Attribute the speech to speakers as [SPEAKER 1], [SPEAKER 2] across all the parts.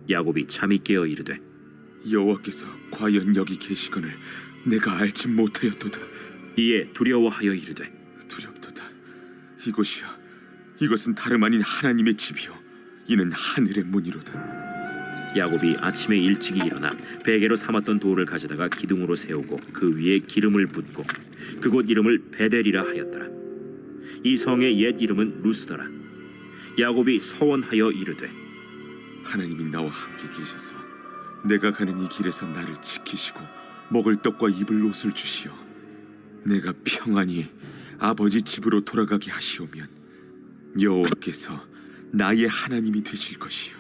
[SPEAKER 1] 야곱이 잠이 깨어 이르되
[SPEAKER 2] 여호와께서 과연 여기 계시거늘 내가 알지 못하였도다.
[SPEAKER 1] 이에 두려워하여 이르되
[SPEAKER 2] 두렵도다. 이곳이야, 이것은 다름 아닌 하나님의 집이요 이는 하늘의 문이로다.
[SPEAKER 1] 야곱이 아침에 일찍이 일어나 베개로 삼았던 돌을 가져다가 기둥으로 세우고 그 위에 기름을 붓고 그곳 이름을 베델이라 하였더라. 이 성의 옛 이름은 루스더라. 야곱이 서원하여 이르되
[SPEAKER 2] 하나님이 나와 함께 계셔서 내가 가는 이 길에서 나를 지키시고 먹을 떡과 입을 옷을 주시어 내가 평안히 아버지 집으로 돌아가게 하시오면 여호와께서 나의 하나님이 되실 것이요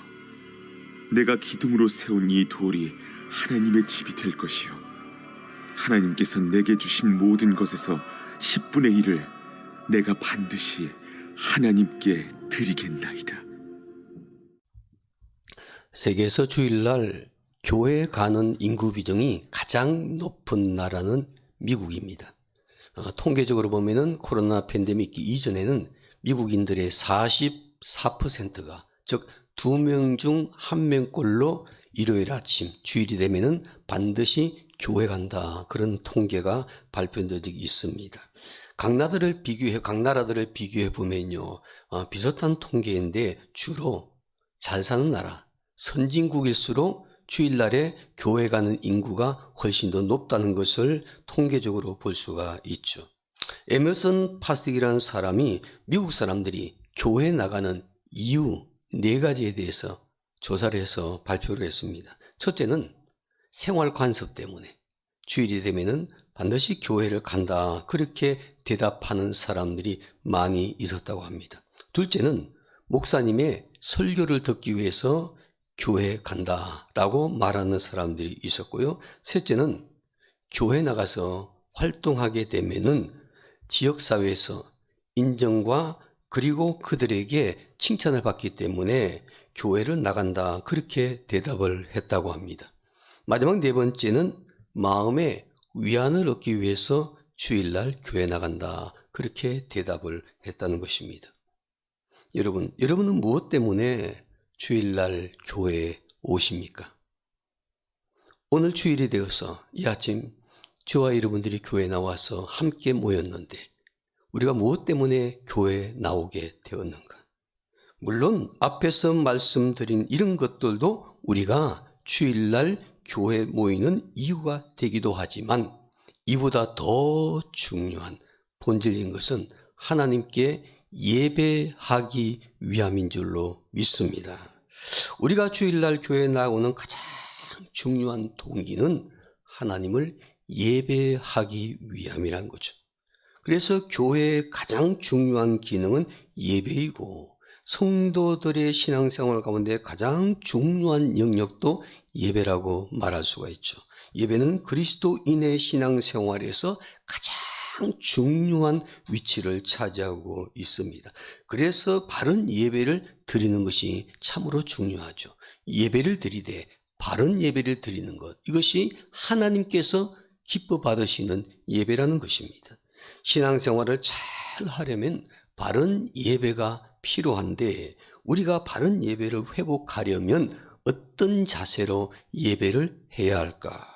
[SPEAKER 2] 내가 기둥으로 세운 이 돌이 하나님의 집이 될 것이요 하나님께서 내게 주신 모든 것에서 10분의 1을 내가 반드시 하나님께 드리겠나이다.
[SPEAKER 3] 세계에서 주일날 교회에 가는 인구 비중이 가장 높은 나라는 미국입니다. 통계적으로 보면은 코로나 팬데믹 이전에는 미국인들의 44%가 즉 2명 중 1명꼴로 일요일 아침 주일이 되면은 반드시 교회 간다, 그런 통계가 발표된 적이 있습니다. 각 나라들을 비교해 보면요, 비슷한 통계인데 주로 잘 사는 나라, 선진국일수록 주일날에 교회 가는 인구가 훨씬 더 높다는 것을 통계적으로 볼 수가 있죠. 에머슨 파스틱이라는 사람이 미국 사람들이 교회 나가는 이유 4가지에 대해서 조사를 해서 발표를 했습니다. 첫째는 생활 관습 때문에 주일이 되면은 반드시 교회를 간다, 그렇게 대답하는 사람들이 많이 있었다고 합니다. 둘째는 목사님의 설교를 듣기 위해서 교회 간다라고 말하는 사람들이 있었고요. 셋째는 교회 나가서 활동하게 되면은 지역사회에서 인정과 그리고 그들에게 칭찬을 받기 때문에 교회를 나간다, 그렇게 대답을 했다고 합니다. 마지막 4번째는 마음의 위안을 얻기 위해서 주일날 교회 나간다, 그렇게 대답을 했다는 것입니다. 여러분은 무엇 때문에 주일날 교회에 오십니까? 오늘 주일이 되어서 이 아침 저와 여러분들이 교회에 나와서 함께 모였는데 우리가 무엇 때문에 교회에 나오게 되었는가? 물론 앞에서 말씀드린 이런 것들도 우리가 주일날 교회에 모이는 이유가 되기도 하지만 이보다 더 중요한 본질인 것은 하나님께 예배하기 위함인 줄로 믿습니다. 우리가 주일날 교회에 나오는 가장 중요한 동기는 하나님을 예배하기 위함이라는 거죠. 그래서 교회의 가장 중요한 기능은 예배이고 성도들의 신앙생활 가운데 가장 중요한 영역도 예배라고 말할 수가 있죠. 예배는 그리스도인의 신앙생활에서 가장 중요한 위치를 차지하고 있습니다. 그래서 바른 예배를 드리는 것이 참으로 중요하죠. 예배를 드리되 바른 예배를 드리는 것, 이것이 하나님께서 기뻐 받으시는 예배라는 것입니다. 신앙생활을 잘 하려면 바른 예배가 필요한데 우리가 바른 예배를 회복하려면 어떤 자세로 예배를 해야 할까?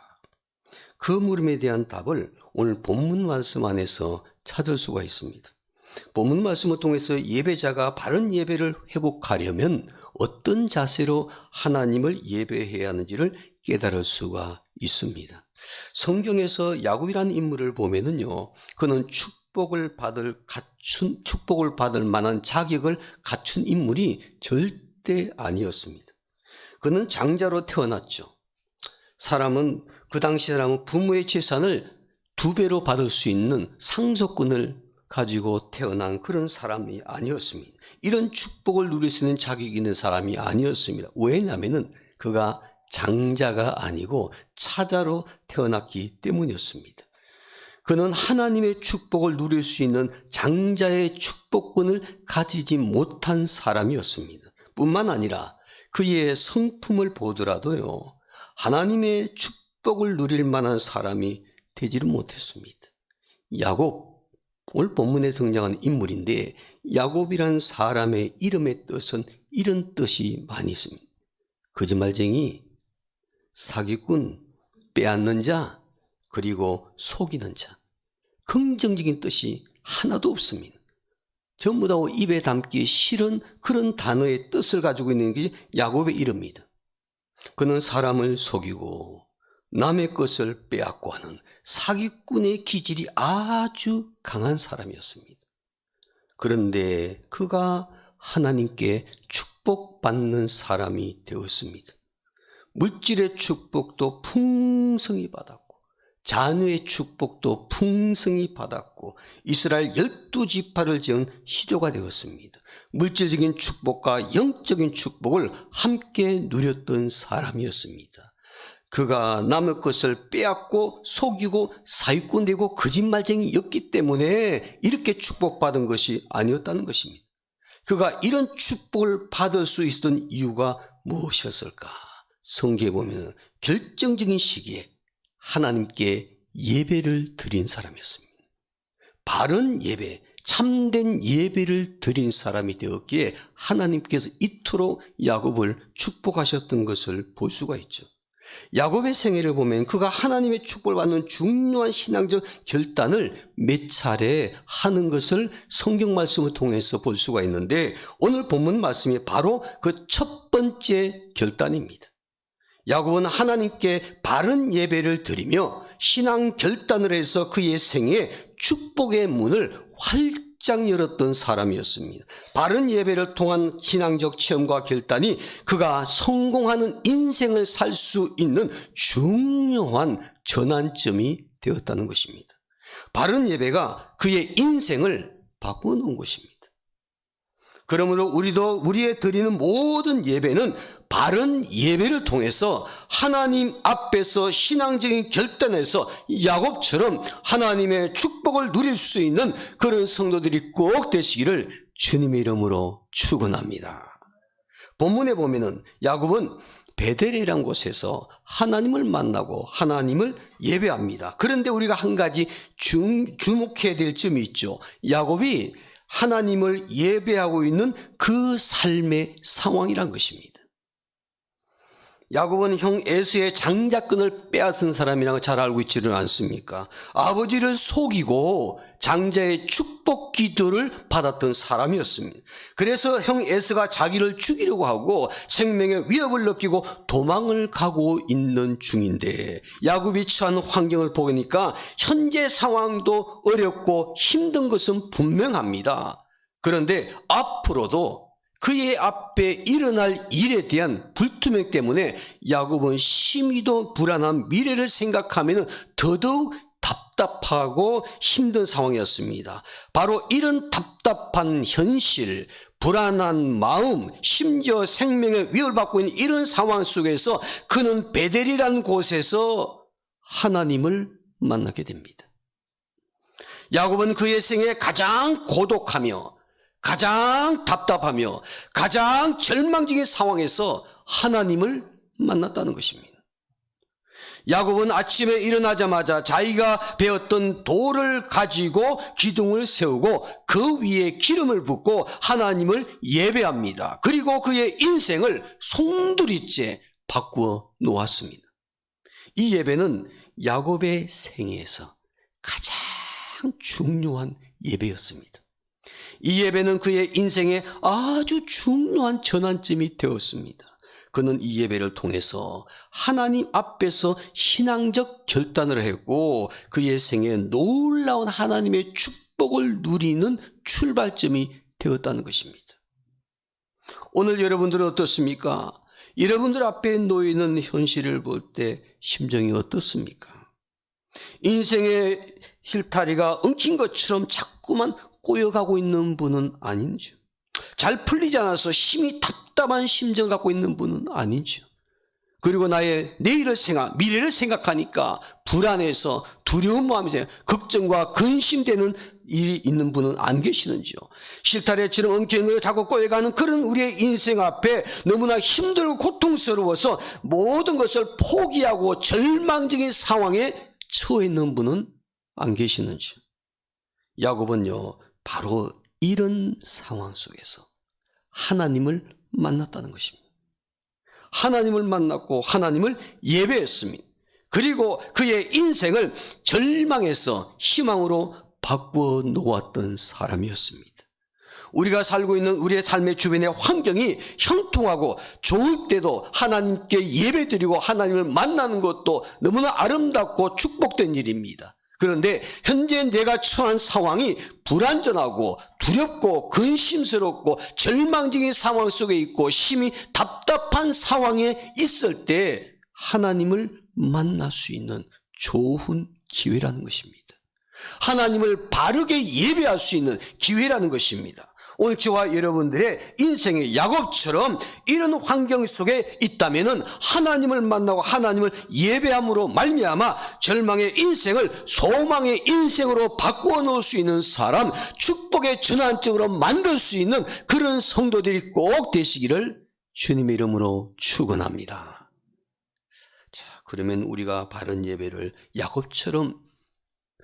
[SPEAKER 3] 그 물음에 대한 답을 오늘 본문 말씀 안에서 찾을 수가 있습니다. 본문 말씀을 통해서 예배자가 바른 예배를 회복하려면 어떤 자세로 하나님을 예배해야 하는지를 깨달을 수가 있습니다. 성경에서 야곱이라는 인물을 보면은요, 그는 축복을 받을 만한 자격을 갖춘 인물이 절대 아니었습니다. 그는 장자로 태어났죠. 그 당시 사람은 부모의 재산을 2배로 받을 수 있는 상속권을 가지고 태어난 그런 사람이 아니었습니다. 이런 축복을 누릴 수 있는 자격이 있는 사람이 아니었습니다. 왜냐하면 그가 장자가 아니고 차자로 태어났기 때문이었습니다. 그는 하나님의 축복을 누릴 수 있는 장자의 축복권을 가지지 못한 사람이었습니다. 뿐만 아니라 그의 성품을 보더라도요, 하나님의 축복을 누릴 만한 사람이 되지를 못했습니다. 야곱, 오늘 본문에 등장하는 인물인데 야곱이란 사람의 이름의 뜻은 이런 뜻이 많이 있습니다. 거짓말쟁이, 사기꾼, 빼앗는 자, 그리고 속이는 자. 긍정적인 뜻이 하나도 없습니다. 전부 다 입에 담기 싫은 그런 단어의 뜻을 가지고 있는 게 야곱의 이름입니다. 그는 사람을 속이고 남의 것을 빼앗고 하는 사기꾼의 기질이 아주 강한 사람이었습니다. 그런데 그가 하나님께 축복받는 사람이 되었습니다. 물질의 축복도 풍성히 받았고 자녀의 축복도 풍성히 받았고 이스라엘 12지파를 지은 시조가 되었습니다. 물질적인 축복과 영적인 축복을 함께 누렸던 사람이었습니다. 그가 남의 것을 빼앗고 속이고 사기꾼 되고 거짓말쟁이였기 때문에 이렇게 축복받은 것이 아니었다는 것입니다. 그가 이런 축복을 받을 수 있었던 이유가 무엇이었을까? 성경에 보면 결정적인 시기에 하나님께 예배를 드린 사람이었습니다. 바른 예배, 참된 예배를 드린 사람이 되었기에 하나님께서 이토록 야곱을 축복하셨던 것을 볼 수가 있죠. 야곱의 생애를 보면 그가 하나님의 축복을 받는 중요한 신앙적 결단을 몇 차례 하는 것을 성경 말씀을 통해서 볼 수가 있는데 오늘 본문 말씀이 바로 그 첫 번째 결단입니다. 야곱은 하나님께 바른 예배를 드리며 신앙 결단을 해서 그의 생에 축복의 문을 활짝 열었던 사람이었습니다. 바른 예배를 통한 신앙적 체험과 결단이 그가 성공하는 인생을 살 수 있는 중요한 전환점이 되었다는 것입니다. 바른 예배가 그의 인생을 바꿔놓은 것입니다. 그러므로 우리도 우리의 드리는 모든 예배는 바른 예배를 통해서 하나님 앞에서 신앙적인 결단에서 야곱처럼 하나님의 축복을 누릴 수 있는 그런 성도들이 꼭 되시기를 주님의 이름으로 축원합니다. 본문에 보면은 야곱은 베델이라는 곳에서 하나님을 만나고 하나님을 예배합니다. 그런데 우리가 한 가지 주목해야 될 점이 있죠. 야곱이 하나님을 예배하고 있는 그 삶의 상황이란 것입니다. 야곱은 형 에서의 장자권을 빼앗은 사람이라고 잘 알고 있지는 않습니까? 아버지를 속이고 장자의 축복 기도를 받았던 사람이었습니다. 그래서 형 에서가 자기를 죽이려고 하고 생명의 위협을 느끼고 도망을 가고 있는 중인데 야곱이 처한 환경을 보니까 현재 상황도 어렵고 힘든 것은 분명합니다. 그런데 앞으로도 그의 앞에 일어날 일에 대한 불투명 때문에 야곱은 심히도 불안한 미래를 생각하면 더더욱 답답하고 힘든 상황이었습니다. 바로 이런 답답한 현실, 불안한 마음, 심지어 생명의 위협을 받고 있는 이런 상황 속에서 그는 베델이라는 곳에서 하나님을 만나게 됩니다. 야곱은 그의 생에 가장 고독하며 가장 답답하며 가장 절망적인 상황에서 하나님을 만났다는 것입니다. 야곱은 아침에 일어나자마자 자기가 베었던 돌을 가지고 기둥을 세우고 그 위에 기름을 붓고 하나님을 예배합니다. 그리고 그의 인생을 송두리째 바꾸어 놓았습니다. 이 예배는 야곱의 생애에서 가장 중요한 예배였습니다. 이 예배는 그의 인생에 아주 중요한 전환점이 되었습니다. 그는 이 예배를 통해서 하나님 앞에서 신앙적 결단을 했고 그의 생에 놀라운 하나님의 축복을 누리는 출발점이 되었다는 것입니다. 오늘 여러분들은 어떻습니까? 여러분들 앞에 놓이는 현실을 볼 때 심정이 어떻습니까? 인생의 실타리가 엉킨 것처럼 자꾸만 꼬여가고 있는 분은 아닌지요. 잘 풀리지 않아서 심히 답답한 심정을 갖고 있는 분은 아닌지요. 그리고 나의 내일을 미래를 생각하니까 불안해서 두려운 마음이 걱정과 근심되는 일이 있는 분은 안 계시는지요. 실타래처럼 엉켜있는 자꾸 꼬여가는 그런 우리의 인생 앞에 너무나 힘들고 고통스러워서 모든 것을 포기하고 절망적인 상황에 처해 있는 분은 안 계시는지요. 야곱은요 바로 이런 상황 속에서 하나님을 만났다는 것입니다. 하나님을 만났고 하나님을 예배했습니다. 그리고 그의 인생을 절망에서 희망으로 바꾸어 놓았던 사람이었습니다. 우리가 살고 있는 우리의 삶의 주변의 환경이 형통하고 좋을 때도 하나님께 예배드리고 하나님을 만나는 것도 너무나 아름답고 축복된 일입니다. 그런데 현재 내가 처한 상황이 불안전하고 두렵고 근심스럽고 절망적인 상황 속에 있고 심히 답답한 상황에 있을 때 하나님을 만날 수 있는 좋은 기회라는 것입니다. 하나님을 바르게 예배할 수 있는 기회라는 것입니다. 오늘 저와 여러분들의 인생의 야곱처럼 이런 환경 속에 있다면은 하나님을 만나고 하나님을 예배함으로 말미암아 절망의 인생을 소망의 인생으로 바꾸어 놓을 수 있는 사람, 축복의 전환점으로 만들 수 있는 그런 성도들이 꼭 되시기를 주님의 이름으로 축원합니다. 자, 그러면 우리가 바른 예배를 야곱처럼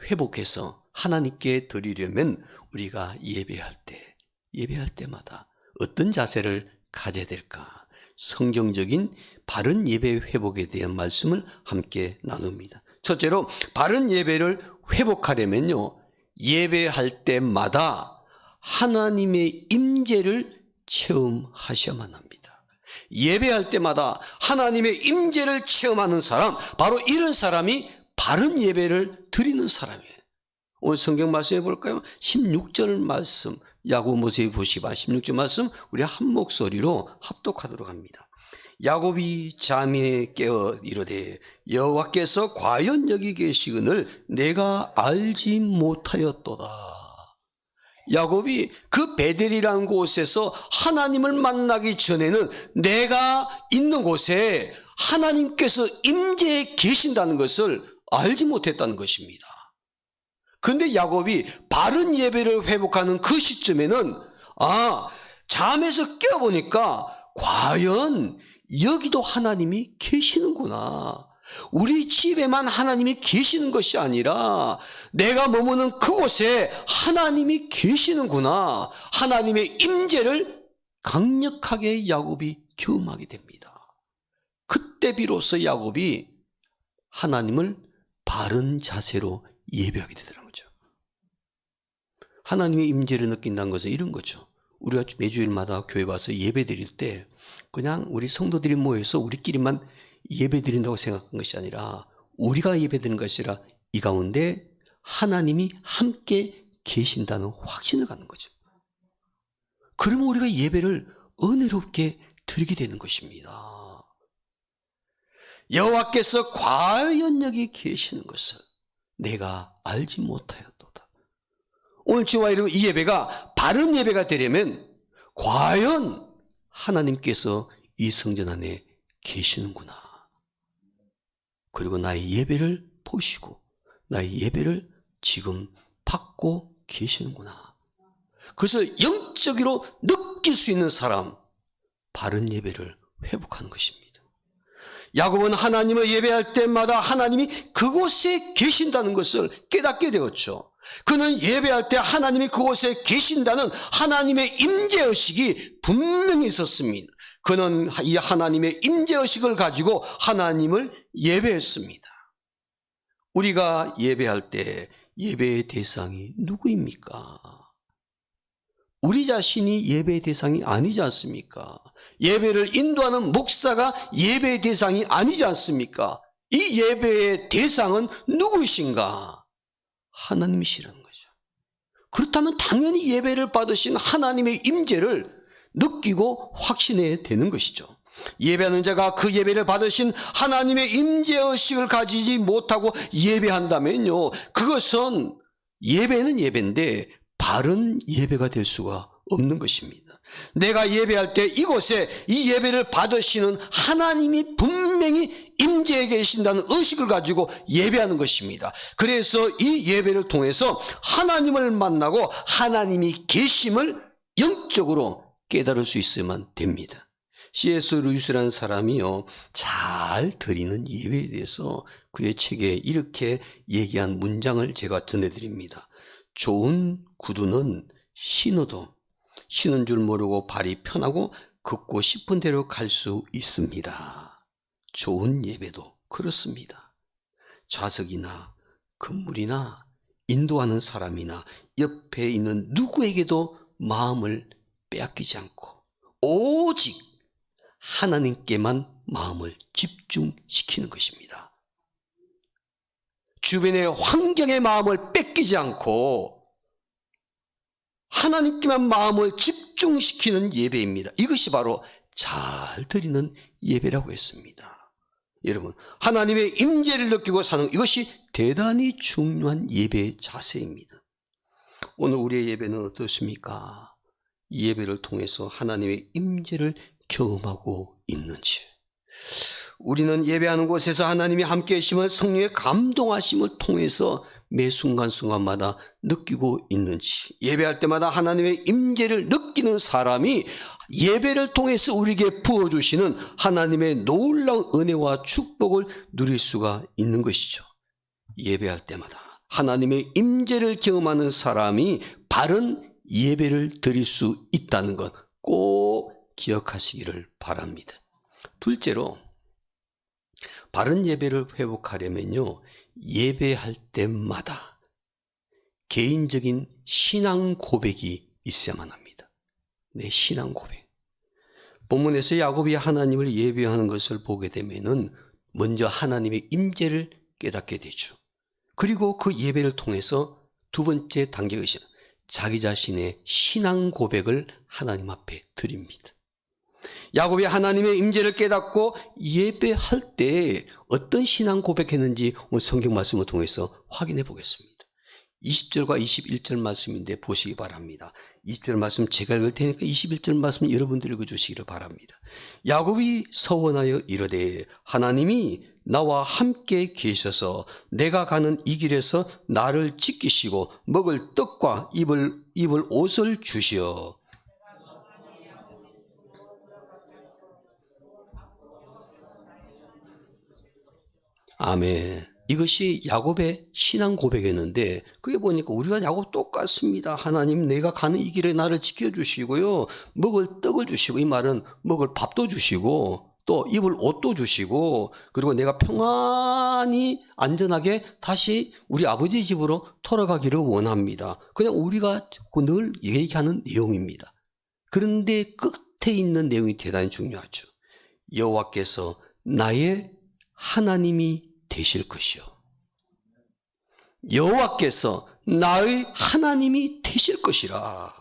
[SPEAKER 3] 회복해서 하나님께 드리려면 우리가 예배할 때마다 어떤 자세를 가져야 될까? 성경적인 바른 예배 회복에 대한 말씀을 함께 나눕니다. 첫째로 바른 예배를 회복하려면요, 예배할 때마다 하나님의 임재를 체험하셔야만 합니다. 예배할 때마다 하나님의 임재를 체험하는 사람, 바로 이런 사람이 바른 예배를 드리는 사람이에요. 오늘 성경 말씀해 볼까요? 16절 말씀, 야고보서 보시바 16절 말씀 우리 한 목소리로 합독하도록 합니다. 야곱이 잠에 깨어 이르되 여호와께서 과연 여기 계시거늘 내가 알지 못하였도다. 야곱이 그 베델이라는 곳에서 하나님을 만나기 전에는 내가 있는 곳에 하나님께서 임재해 계신다는 것을 알지 못했다는 것입니다. 그런데 야곱이 바른 예배를 회복하는 그 시점에는 잠에서 깨어보니까 과연 여기도 하나님이 계시는구나. 우리 집에만 하나님이 계시는 것이 아니라 내가 머무는 그곳에 하나님이 계시는구나. 하나님의 임재를 강력하게 야곱이 경험하게 됩니다. 그때 비로소 야곱이 하나님을 바른 자세로 예배하게 되더라는 거죠. 하나님의 임재를 느낀다는 것은 이런 거죠. 우리가 매주일마다 교회 와서 예배 드릴 때 그냥 우리 성도들이 모여서 우리끼리만 예배 드린다고 생각한 것이 아니라 우리가 예배 드리는 것이 아니라 이 가운데 하나님이 함께 계신다는 확신을 갖는 거죠. 그러면 우리가 예배를 은혜롭게 드리게 되는 것입니다. 여호와께서 과연 여기 계시는 것을 내가 알지 못하였도다. 오늘 저와 여러분 이 예배가 바른 예배가 되려면 과연 하나님께서 이 성전 안에 계시는구나. 그리고 나의 예배를 보시고 나의 예배를 지금 받고 계시는구나. 그래서 영적으로 느낄 수 있는 사람, 바른 예배를 회복하는 것입니다. 야곱은 하나님을 예배할 때마다 하나님이 그곳에 계신다는 것을 깨닫게 되었죠. 그는 예배할 때 하나님이 그곳에 계신다는 하나님의 임재의식이 분명히 있었습니다. 그는 이 하나님의 임재의식을 가지고 하나님을 예배했습니다. 우리가 예배할 때 예배의 대상이 누구입니까? 우리 자신이 예배의 대상이 아니지 않습니까? 예배를 인도하는 목사가 예배의 대상이 아니지 않습니까? 이 예배의 대상은 누구이신가? 하나님이시라는 거죠. 그렇다면 당연히 예배를 받으신 하나님의 임재를 느끼고 확신해야 되는 것이죠. 예배하는 자가 그 예배를 받으신 하나님의 임재의식을 가지지 못하고 예배한다면요, 그것은 예배는 예배인데 바른 예배가 될 수가 없는 것입니다. 내가 예배할 때 이곳에 이 예배를 받으시는 하나님이 분명히 임재해 계신다는 의식을 가지고 예배하는 것입니다. 그래서 이 예배를 통해서 하나님을 만나고 하나님이 계심을 영적으로 깨달을 수 있어야만 됩니다. C.S. 루이스라는 사람이요, 잘 드리는 예배에 대해서 그의 책에 이렇게 얘기한 문장을 제가 전해드립니다. 좋은 구두는 신어도 신은 줄 모르고 발이 편하고 걷고 싶은 대로 갈 수 있습니다. 좋은 예배도 그렇습니다. 좌석이나 건물이나 인도하는 사람이나 옆에 있는 누구에게도 마음을 빼앗기지 않고 오직 하나님께만 마음을 집중시키는 것입니다. 주변의 환경의 마음을 뺏기지 않고 하나님께만 마음을 집중시키는 예배입니다. 이것이 바로 잘 드리는 예배라고 했습니다. 여러분, 하나님의 임재를 느끼고 사는 이것이 대단히 중요한 예배의 자세입니다. 오늘 우리의 예배는 어떻습니까? 이 예배를 통해서 하나님의 임재를 경험하고 있는지, 우리는 예배하는 곳에서 하나님이 함께 계심을, 성령의 감동하심을 통해서 매 순간순간마다 느끼고 있는지, 예배할 때마다 하나님의 임재를 느끼는 사람이 예배를 통해서 우리에게 부어주시는 하나님의 놀라운 은혜와 축복을 누릴 수가 있는 것이죠. 예배할 때마다 하나님의 임재를 경험하는 사람이 바른 예배를 드릴 수 있다는 것 꼭 기억하시기를 바랍니다. 둘째로, 바른 예배를 회복하려면요, 예배할 때마다 개인적인 신앙 고백이 있어야만 합니다. 내 신앙 고백. 본문에서 야곱이 하나님을 예배하는 것을 보게 되면은 먼저 하나님의 임재를 깨닫게 되죠. 그리고 그 예배를 통해서 두 번째 단계가 있어요. 자기 자신의 신앙 고백을 하나님 앞에 드립니다. 야곱이 하나님의 임재를 깨닫고 예배할 때 어떤 신앙 고백했는지 오늘 성경 말씀을 통해서 확인해 보겠습니다. 20절과 21절 말씀인데 보시기 바랍니다. 20절 말씀 제가 읽을 테니까 21절 말씀 여러분들 읽어주시기를 바랍니다. 야곱이 서원하여 이르되 하나님이 나와 함께 계셔서 내가 가는 이 길에서 나를 지키시고 먹을 떡과 입을 옷을 주시어 아멘. 이것이 야곱의 신앙 고백이었는데 그게 보니까 우리가 야곱 똑같습니다. 하나님 내가 가는 이 길에 나를 지켜주시고요. 먹을 떡을 주시고, 이 말은 먹을 밥도 주시고 또 입을 옷도 주시고, 그리고 내가 평안히 안전하게 다시 우리 아버지 집으로 돌아가기를 원합니다. 그냥 우리가 늘 얘기하는 내용입니다. 그런데 끝에 있는 내용이 대단히 중요하죠. 여호와께서 나의 하나님이 되실 것이요. 여호와께서 나의 하나님이 되실 것이라.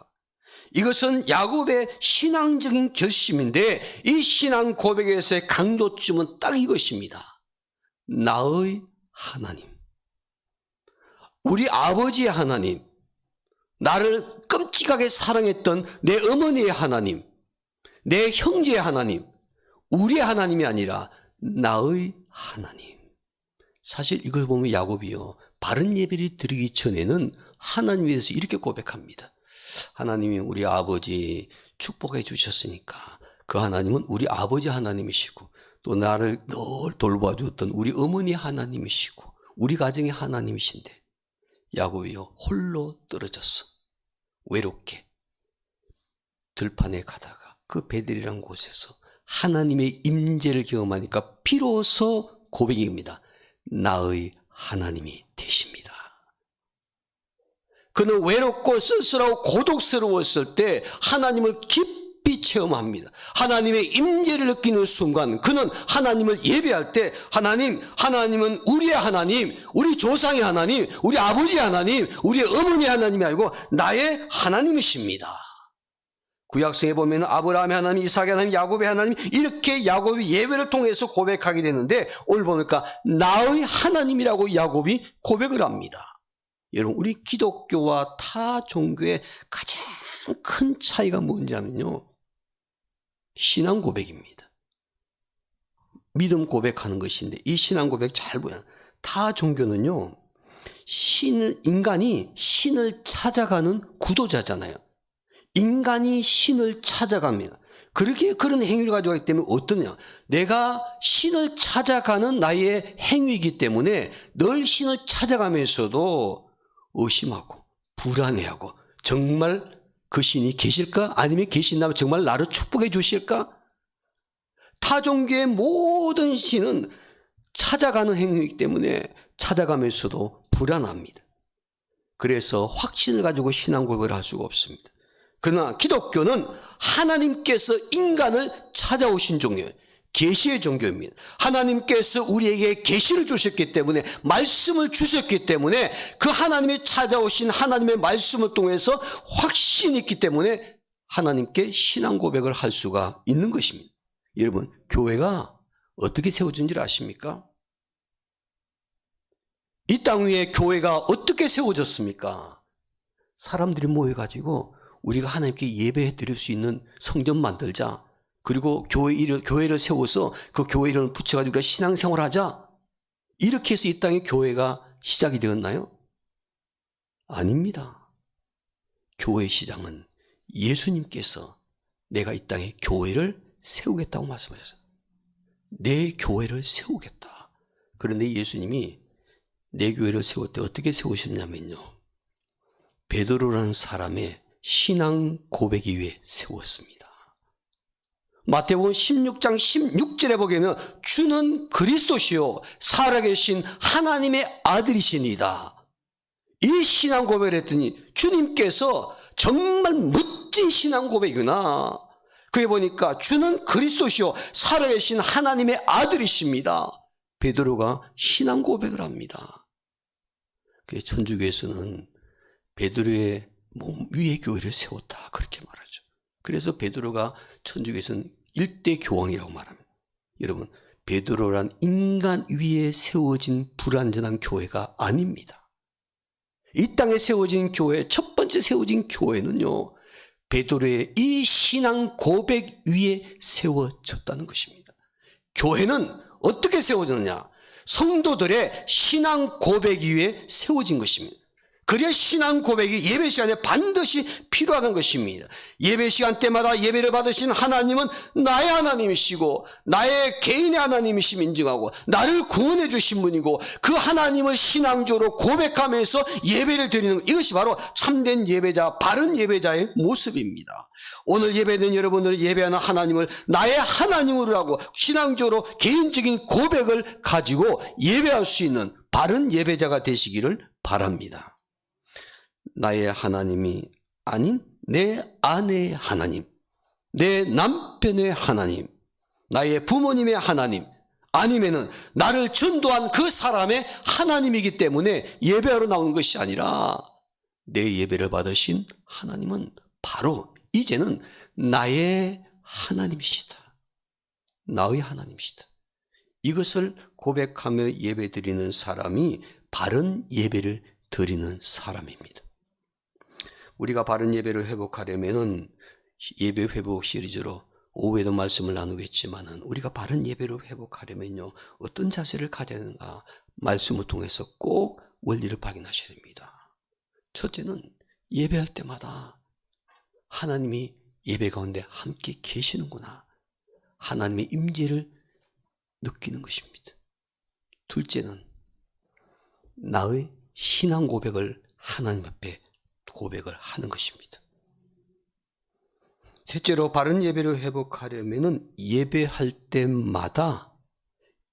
[SPEAKER 3] 이것은 야곱의 신앙적인 결심인데 이 신앙 고백에서의 강조점은 딱 이것입니다. 나의 하나님. 우리 아버지의 하나님. 나를 끔찍하게 사랑했던 내 어머니의 하나님. 내 형제의 하나님. 우리의 하나님이 아니라 나의 하나님. 사실 이걸 보면 야곱이요, 바른 예배를 드리기 전에는 하나님에 대해서 이렇게 고백합니다. 하나님이 우리 아버지 축복해 주셨으니까 그 하나님은 우리 아버지 하나님이시고 또 나를 늘 돌봐주었던 우리 어머니 하나님이시고 우리 가정의 하나님이신데, 야곱이요, 홀로 떨어졌어. 외롭게 들판에 가다가 그 베델이라는 곳에서 하나님의 임재를 경험하니까 비로소 고백입니다. 나의 하나님이 되십니다. 그는 외롭고 쓸쓸하고 고독스러웠을 때 하나님을 깊이 체험합니다. 하나님의 임재를 느끼는 순간 그는 하나님을 예배할 때 하나님은 우리의 하나님, 우리 조상의 하나님, 우리 아버지의 하나님, 우리의 어머니의 하나님이 아니고 나의 하나님이십니다. 구약성에 보면 아브라함의 하나님, 이삭의 하나님, 야곱의 하나님, 이렇게 야곱이 예배를 통해서 고백하게 되는데 오늘 보니까 나의 하나님이라고 야곱이 고백을 합니다. 여러분, 우리 기독교와 타 종교의 가장 큰 차이가 뭔지 하면요, 신앙 고백입니다. 믿음 고백하는 것인데 이 신앙 고백 잘 보면 타 종교는요, 인간이 신을 찾아가는 구도자잖아요. 인간이 신을 찾아갑니다. 그렇게 그런 행위를 가지고 있기 때문에 어떠냐? 내가 신을 찾아가는 나의 행위이기 때문에 늘 신을 찾아가면서도 의심하고 불안해하고 정말 그 신이 계실까? 아니면 계신다면 정말 나를 축복해 주실까? 타종교의 모든 신은 찾아가는 행위이기 때문에 찾아가면서도 불안합니다. 그래서 확신을 가지고 신앙 고백을 할 수가 없습니다. 그러나 기독교는 하나님께서 인간을 찾아오신 종교예요. 계시의 종교입니다. 하나님께서 우리에게 계시를 주셨기 때문에, 말씀을 주셨기 때문에, 그 하나님이 찾아오신 하나님의 말씀을 통해서 확신이 있기 때문에 하나님께 신앙 고백을 할 수가 있는 것입니다. 여러분, 교회가 어떻게 세워진 줄 아십니까? 이 땅 위에 교회가 어떻게 세워졌습니까? 사람들이 모여가지고 우리가 하나님께 예배해 드릴 수 있는 성전 만들자. 그리고 교회를 세워서 그 교회 이름을 붙여가지고 우리가 신앙생활 하자. 이렇게 해서 이 땅에 교회가 시작이 되었나요? 아닙니다. 교회의 시작은 예수님께서 내가 이 땅에 교회를 세우겠다고 말씀하셨어요. 내 교회를 세우겠다. 그런데 예수님이 내 교회를 세울 때 어떻게 세우셨냐면요, 베드로라는 사람의 신앙 고백이 위해 세웠습니다. 마태복음 16장 16절에 보면 주는 그리스도시요 살아계신 하나님의 아들이시니이다. 이 신앙 고백을 했더니 주님께서 정말 멋진 신앙 고백이구나. 그게 보니까 주는 그리스도시요 살아계신 하나님의 아들이십니다. 베드로가 신앙 고백을 합니다. 그 천주교에서는 베드로의 몸 위에 교회를 세웠다, 그렇게 말하죠. 그래서 베드로가 천주교에서는 일대 교황이라고 말합니다. 여러분, 베드로란 인간 위에 세워진 불완전한 교회가 아닙니다. 이 땅에 세워진 교회, 첫 번째 세워진 교회는요, 베드로의 이 신앙 고백 위에 세워졌다는 것입니다. 교회는 어떻게 세워졌느냐? 성도들의 신앙 고백 위에 세워진 것입니다. 그래야 신앙 고백이 예배 시간에 반드시 필요하다는 것입니다. 예배 시간 때마다 예배를 받으신 하나님은 나의 하나님이시고 나의 개인의 하나님이심 인정하고 나를 구원해 주신 분이고, 그 하나님을 신앙적으로 고백하면서 예배를 드리는, 이것이 바로 참된 예배자, 바른 예배자의 모습입니다. 오늘 예배된 여러분들이 예배하는 하나님을 나의 하나님으로 하고 신앙적으로 개인적인 고백을 가지고 예배할 수 있는 바른 예배자가 되시기를 바랍니다. 나의 하나님이 아닌 내 아내의 하나님, 내 남편의 하나님, 나의 부모님의 하나님, 아니면은 나를 전도한 그 사람의 하나님이기 때문에 예배하러 나오는 것이 아니라 내 예배를 받으신 하나님은 바로 이제는 나의 하나님이시다. 나의 하나님이시다. 이것을 고백하며 예배 드리는 사람이 바른 예배를 드리는 사람입니다. 우리가 바른 예배를 회복하려면은 예배 회복 시리즈로 오후에도 말씀을 나누겠지만은, 우리가 바른 예배를 회복하려면요, 어떤 자세를 가져야 되는가 말씀을 통해서 꼭 원리를 발견하셔야 됩니다. 첫째는 예배할 때마다 하나님이 예배 가운데 함께 계시는구나, 하나님의 임재를 느끼는 것입니다. 둘째는 나의 신앙 고백을 하나님 앞에 고백을 하는 것입니다. 셋째로 바른 예배를 회복하려면 예배할 때마다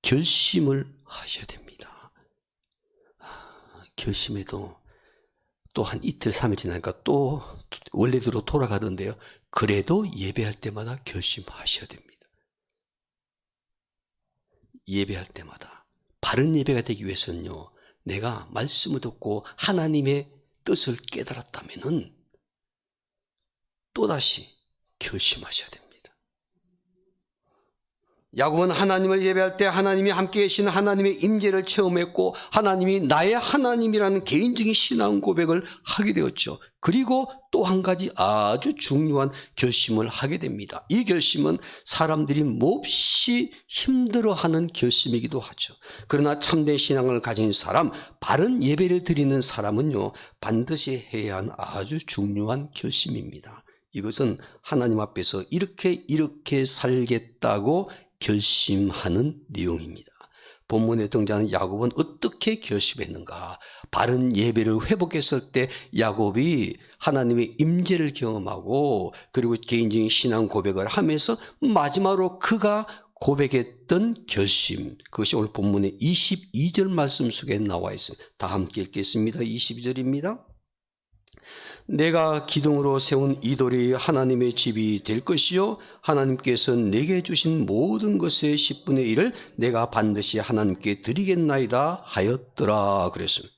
[SPEAKER 3] 결심을 하셔야 됩니다. 결심해도 또 한 이틀 3일 지나니까 또 원래대로 돌아가던데요. 그래도 예배할 때마다 결심하셔야 됩니다. 예배할 때마다 바른 예배가 되기 위해서는요, 내가 말씀을 듣고 하나님의 뜻을 깨달았다면은 또다시 결심하셔야 됩니다. 야곱은 하나님을 예배할 때 하나님이 함께 계시는 하나님의 임재를 체험했고, 하나님이 나의 하나님이라는 개인적인 신앙 고백을 하게 되었죠. 그리고 또 한 가지 아주 중요한 결심을 하게 됩니다. 이 결심은 사람들이 몹시 힘들어하는 결심이기도 하죠. 그러나 참된 신앙을 가진 사람, 바른 예배를 드리는 사람은요, 반드시 해야 하는 아주 중요한 결심입니다. 이것은 하나님 앞에서 이렇게 살겠다고 결심하는 내용입니다. 본문에 등장하는 야곱은 어떻게 결심했는가? 바른 예배를 회복했을 때 야곱이 하나님의 임재를 경험하고 그리고 개인적인 신앙 고백을 하면서 마지막으로 그가 고백했던 결심, 그것이 오늘 본문의 22절 말씀 속에 나와 있습니다. 다 함께 읽겠습니다. 22절입니다. 내가 기둥으로 세운 이 돌이 하나님의 집이 될 것이요 하나님께서 내게 주신 모든 것의 10분의 1을 내가 반드시 하나님께 드리겠나이다 하였더라 그랬습니다.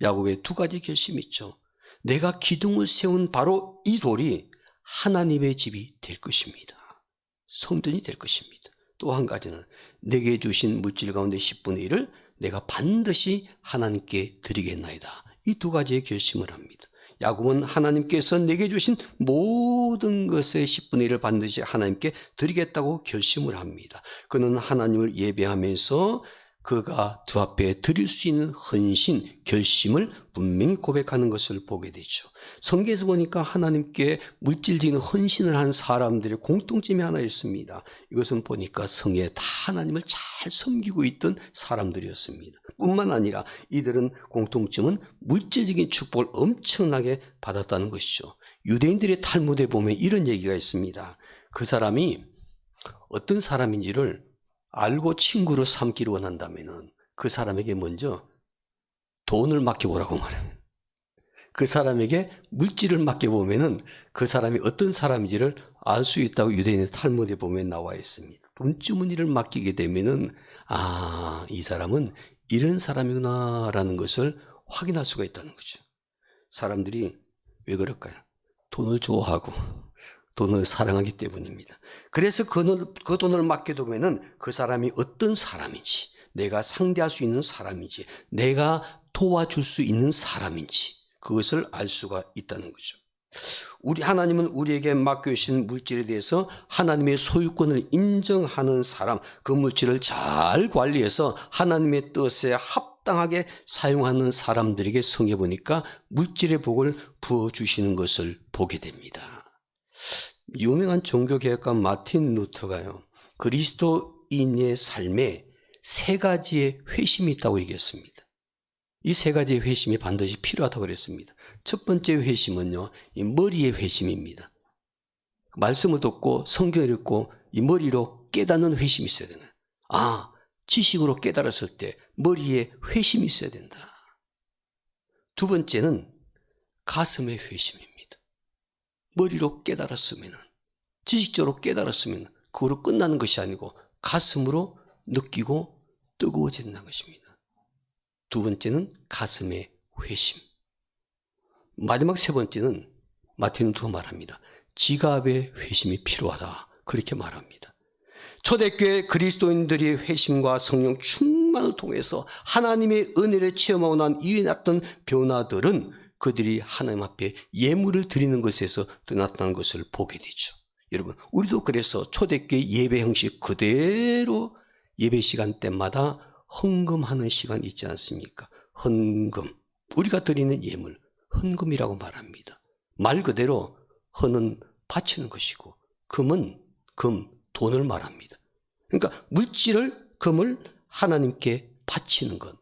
[SPEAKER 3] 야곱의 두 가지 결심이 있죠. 내가 기둥을 세운 바로 이 돌이 하나님의 집이 될 것입니다. 성전이 될 것입니다. 또 한 가지는 내게 주신 물질 가운데 10분의 1을 내가 반드시 하나님께 드리겠나이다. 이 두 가지의 결심을 합니다. 야곱은 하나님께서 내게 주신 모든 것의 10분의 1을 반드시 하나님께 드리겠다고 결심을 합니다. 그는 하나님을 예배하면서 그가 두 앞에 드릴 수 있는 헌신, 결심을 분명히 고백하는 것을 보게 되죠. 성경에서 보니까 하나님께 물질적인 헌신을 한 사람들의 공통점이 하나 있습니다. 이것은 보니까 성에 다 하나님을 잘 섬기고 있던 사람들이었습니다. 뿐만 아니라 이들은 공통점은 물질적인 축복을 엄청나게 받았다는 것이죠. 유대인들의 탈무드에 보면 이런 얘기가 있습니다. 그 사람이 어떤 사람인지를 알고 친구로 삼기를 원한다면 그 사람에게 먼저 돈을 맡겨보라고 말합니다. 그 사람에게 물질을 맡겨보면 그 사람이 어떤 사람인지를 알 수 있다고 유대인의 탈무드에 보면 나와 있습니다. 돈주머니를 맡기게 되면 이 사람은 이런 사람이구나 라는 것을 확인할 수가 있다는 거죠. 사람들이 왜 그럴까요? 돈을 좋아하고 돈을 사랑하기 때문입니다. 그래서 그 돈을 맡겨두면 그 사람이 어떤 사람인지, 내가 상대할 수 있는 사람인지, 내가 도와줄 수 있는 사람인지 그것을 알 수가 있다는 거죠. 하나님은 우리에게 맡겨주신 물질에 대해서 하나님의 소유권을 인정하는 사람, 그 물질을 잘 관리해서 하나님의 뜻에 합당하게 사용하는 사람들에게 성에 보니까 물질의 복을 부어주시는 것을 보게 됩니다. 유명한 종교개혁가 마틴 루터가요, 그리스도인의 삶에 세 가지의 회심이 있다고 얘기했습니다. 이 세 가지의 회심이 반드시 필요하다고 그랬습니다. 첫 번째 회심은요, 이 머리의 회심입니다. 말씀을 듣고 성경을 읽고 이 머리로 깨닫는 회심이 있어야 되는. 지식으로 깨달았을 때 머리에 회심이 있어야 된다. 두 번째는 가슴의 회심입니다. 머리로 깨달았으면, 지식적으로 깨달았으면 그거로 끝나는 것이 아니고 가슴으로 느끼고 뜨거워진다는 것입니다. 두 번째는 가슴의 회심. 마지막 세 번째는 마틴 루터가 말합니다. 지갑의 회심이 필요하다. 그렇게 말합니다. 초대교회 그리스도인들의 회심과 성령 충만을 통해서 하나님의 은혜를 체험하고 난 이후에 났던 변화들은 그들이 하나님 앞에 예물을 드리는 것에서 나타난 것을 보게 되죠. 여러분, 우리도 그래서 초대교회 예배 형식 그대로 예배 시간 때마다 헌금하는 시간이 있지 않습니까? 헌금, 우리가 드리는 예물, 헌금이라고 말합니다. 말 그대로 헌은 바치는 것이고 금은 돈을 말합니다. 그러니까 금을 하나님께 바치는 것.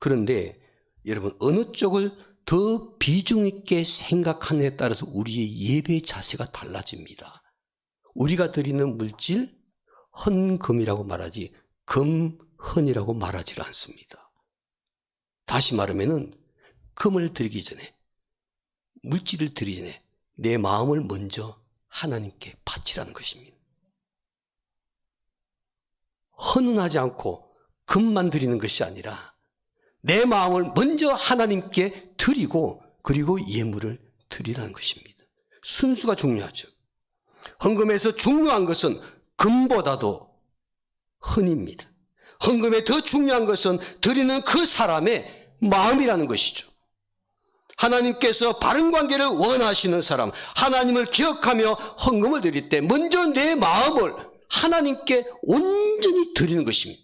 [SPEAKER 3] 그런데 여러분, 어느 쪽을 더 비중 있게 생각하느냐에 따라서 우리의 예배 자세가 달라집니다. 우리가 드리는 물질, 헌금이라고 말하지 금헌이라고 말하지 않습니다. 다시 말하면 금을 드리기 전에, 물질을 드리기 전에 내 마음을 먼저 하나님께 바치라는 것입니다. 헌은하지 않고 금만 드리는 것이 아니라 내 마음을 먼저 하나님께 드리고 그리고 예물을 드리라는 것입니다. 순수가 중요하죠. 헌금에서 중요한 것은 금보다도 헌입니다. 헌금에 더 중요한 것은 드리는 그 사람의 마음이라는 것이죠. 하나님께서 바른 관계를 원하시는 사람, 하나님을 기억하며 헌금을 드릴 때 먼저 내 마음을 하나님께 온전히 드리는 것입니다.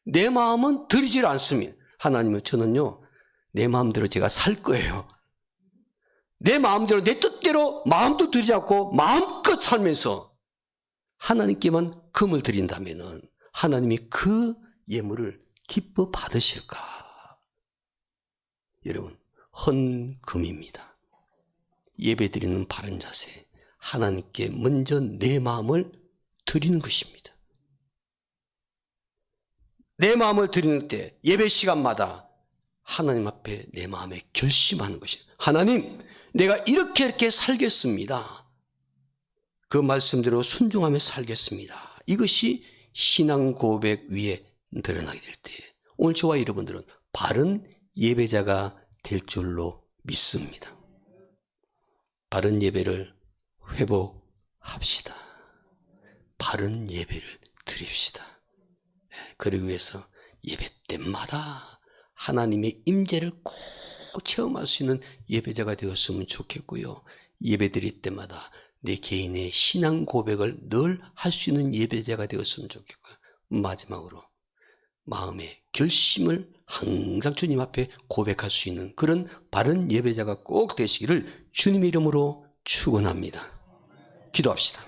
[SPEAKER 3] 내 마음은 드리질 않습니다. 하나님은 저는요, 내 마음대로 제가 살 거예요. 내 마음대로, 내 뜻대로 마음도 드리지 않고 마음껏 살면서 하나님께만 금을 드린다면 하나님이 그 예물을 기뻐 받으실까? 여러분, 헌금입니다. 예배드리는 바른 자세, 하나님께 먼저 내 마음을 드리는 것입니다. 내 마음을 드리는 때 예배 시간마다 하나님 앞에 내 마음에 결심하는 것입니다. 하나님, 내가 이렇게 살겠습니다. 그 말씀대로 순종하며 살겠습니다. 이것이 신앙 고백 위에 드러나게 될 때 오늘 저와 여러분들은 바른 예배자가 될 줄로 믿습니다. 바른 예배를 회복합시다. 바른 예배를 드립시다. 그러기 위해서 예배 때마다 하나님의 임재를 꼭 체험할 수 있는 예배자가 되었으면 좋겠고요. 예배 드릴 때마다 내 개인의 신앙 고백을 늘 할 수 있는 예배자가 되었으면 좋겠고요. 마지막으로 마음의 결심을 항상 주님 앞에 고백할 수 있는 그런 바른 예배자가 꼭 되시기를 주님의 이름으로 축원합니다. 기도합시다.